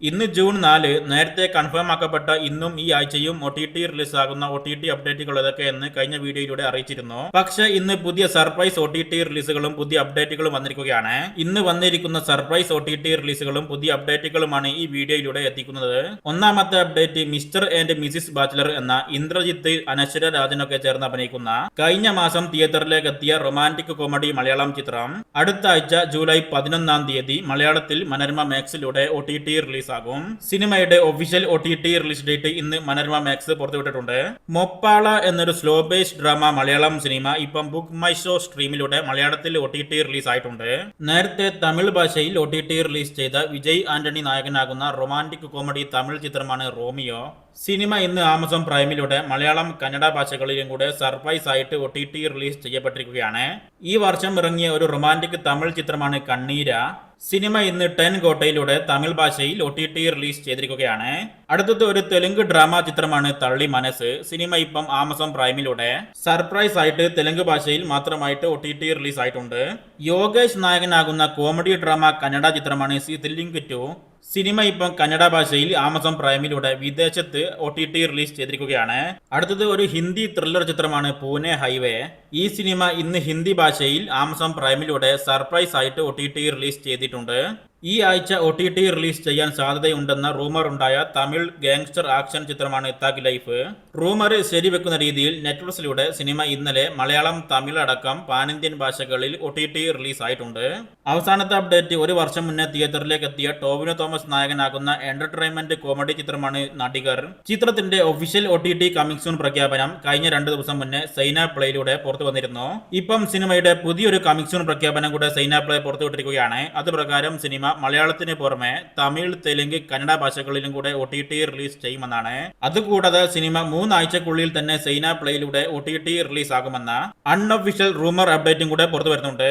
ഇന്ന് ജൂൺ 4 നേരത്തെ കൺഫേം ആക്കപ്പെട്ട ഇന്നും ഈ ആഴ്ചയും OTT റിലീസ് ആകുന്ന OTT അപ്ഡേറ്റുകൾ ഏതൊക്കെയെന്ന് കഴിഞ്ഞ വീഡിയോയിലൂടെ അറിയിച്ചിരുന്നു. പക്ഷേ ഇന്ന് പുതിയ സർപ്രൈസ് OTT റിലീസുകളും പുതിയ അപ്ഡേറ്റുകളും വന്നിരിക്കുകയാണ്. ഇന്ന് വന്നിരിക്കുന്ന സർപ്രൈസ് OTT റിലീസുകളും പുതിയ അപ്ഡേറ്റുകളുമാണ് ഈ വീഡിയോയിലൂടെ എത്തിക്കുന്നത്. ഒന്നാമത്തെ update mister and Mrs bachelor എന്ന ഇന്ദ്രജിത്ത്, അനശ്വര രാജനൊക്കെ ചേർന്ന് അഭിനയിക്കുന്ന കഴിഞ്ഞ മാസം തിയേറ്ററിലേക്ക് എത്തിയ റൊമാന്റിക് കോമഡി മലയാളം ചിത്രം അടുത്ത ആഴ്ച ജൂലൈ 11-ാം തീയതി മലയാളത്തിൽ മനോരമ മാക്സിലൂടെ OTT റിലീസ് ആകും. സിനിമയുടെ ഒഫീഷ്യൽ OTT റിലീസ് ഡേറ്റ് ഇന്ന് മനോരമ മാക്സ് പുറത്തുവിട്ടിട്ടുണ്ട്. മൊപ്പാള എന്നൊരു slow base drama Malayalam cinema ഇപ്പം ബുക്ക് മൈ ഷോ സ്ട്രീമിലൂടെ മലയാളത്തിൽ OTT റിലീസ് ആയിട്ടുണ്ട്. നേരത്തെ തമിഴ് ഭാഷയിൽ OTT റിലീസ് ചെയ്ത വിജയ് ആന്റണി നായകനാകുന്ന റൊമാന്റിക് കോമഡി തമിഴ് ചിത്രമാണ് റോമിയോ. സിനിമ ഇന്ന് ആമസോൺ പ്രൈമിലൂടെ മലയാളം, കന്നഡ ഭാഷകളിലും കൂടെ സർപ്രൈസ് ആയിട്ട് OTT റിലീസ് ചെയ്യപ്പെട്ടിരിക്കുകയാണ്. ഈ വർഷം ഇറങ്ങിയ ഒരു റൊമാന്റിക് തമിഴ് ചിത്രമാണ് കണ്ണീര. സിനിമ ഇന്ന് 10 കോട്ടയിലൂടെ തമിഴ് ഭാഷയിൽ OTT റിലീസ് ചെയ്തിരിക്കുകയാണ്. അടുത്തത് ഒരു തെലുങ്ക് ഡ്രാമ ചിത്രമാണ് തള്ളി മനസ്സ്. സിനിമ ഇപ്പം ആമസോൺ പ്രൈമിലൂടെ സർപ്രൈസ് ആയിട്ട് തെലുങ്ക് ഭാഷയിൽ മാത്രമായിട്ട് OTT റിലീസ് ആയിട്ടുണ്ട്. യോഗേഷ് നായകനാകുന്ന കോമഡി ഡ്രാമ കന്നഡ ചിത്രമാണ് സിദ്ലിംഗ് 2. സിനിമ ഇപ്പം കന്നഡ ഭാഷയിൽ ആമസോൺ പ്രൈമിലൂടെ വിദേശത്ത് OTT റിലീസ് ചെയ്തിരിക്കുകയാണ്. അടുത്തത് ഒരു ഹിന്ദി ത്രില്ലർ ചിത്രമാണ് പൂനെ ഹൈവേ. ഈ സിനിമ ഇന്ന് ഹിന്ദി ഭാഷയിൽ ആമസോൺ പ്രൈമിലൂടെ സർപ്രൈസ് ആയിട്ട് OTT റിലീസ് ചെയ്തിട്ടുണ്ട്. ഈ ആഴ്ച OTT റിലീസ് ചെയ്യാൻ സാധ്യതയുണ്ടെന്ന റൂമർ ഉണ്ടായ തമിഴ് ഗാങ്സ്റ്റർ ആക്ഷൻ ചിത്രമാണ് തഗ് ലൈഫ്. റൂമർ ശരിവെക്കുന്ന രീതിയിൽ നെറ്റ്ഫ്ലിക്സിലൂടെ സിനിമ ഇന്നലെ മലയാളം, തമിഴ് അടക്കം പാനിന്ത്യൻ ഭാഷകളിൽ OTT റിലീസ് ആയിട്ടുണ്ട്. അവസാനത്തെ അപ്ഡേറ്റ് ഒരു വർഷം മുന്നേ തിയേറ്ററിലേക്ക് എത്തിയ ടോവിനോ തോമസ് നായകനാകുന്ന എന്റർടൈൻമെന്റ് കോമഡി ചിത്രമാണ് നടികർ. ചിത്രത്തിന്റെ ഒഫീഷ്യൽ OTT കമ്മിങ് സൂൺ പ്രഖ്യാപനം കഴിഞ്ഞ 2 ദിവസം മുന്നേ സൈന പ്ലേയിലൂടെ പുറത്തു വന്നിരുന്നു. ഇപ്പം സിനിമയുടെ പുതിയൊരു കമ്മിങ് സൂൺ പ്രഖ്യാപനം കൂടെ സൈന പ്ലേ പുറത്തുവിട്ടിരിക്കുകയാണ്. അതുപ്രകാരം സിനിമ മലയാളത്തിന് പുറമെ തമിഴ്, തെലുങ്ക്, കന്നഡ ഭാഷകളിലും കൂടെ OTT റിലീസ് ചെയ്യുമെന്നാണ്. അതുകൂടാതെ സിനിമ 3 ആഴ്ചക്കുള്ളിൽ തന്നെ സൈന പ്ലേയിലൂടെ OTT റിലീസ് ആകുമെന്ന അൺഒഫീഷ്യൽ റൂമർ അപ്ഡേറ്റും കൂടെ പുറത്തു വരുന്നുണ്ട്.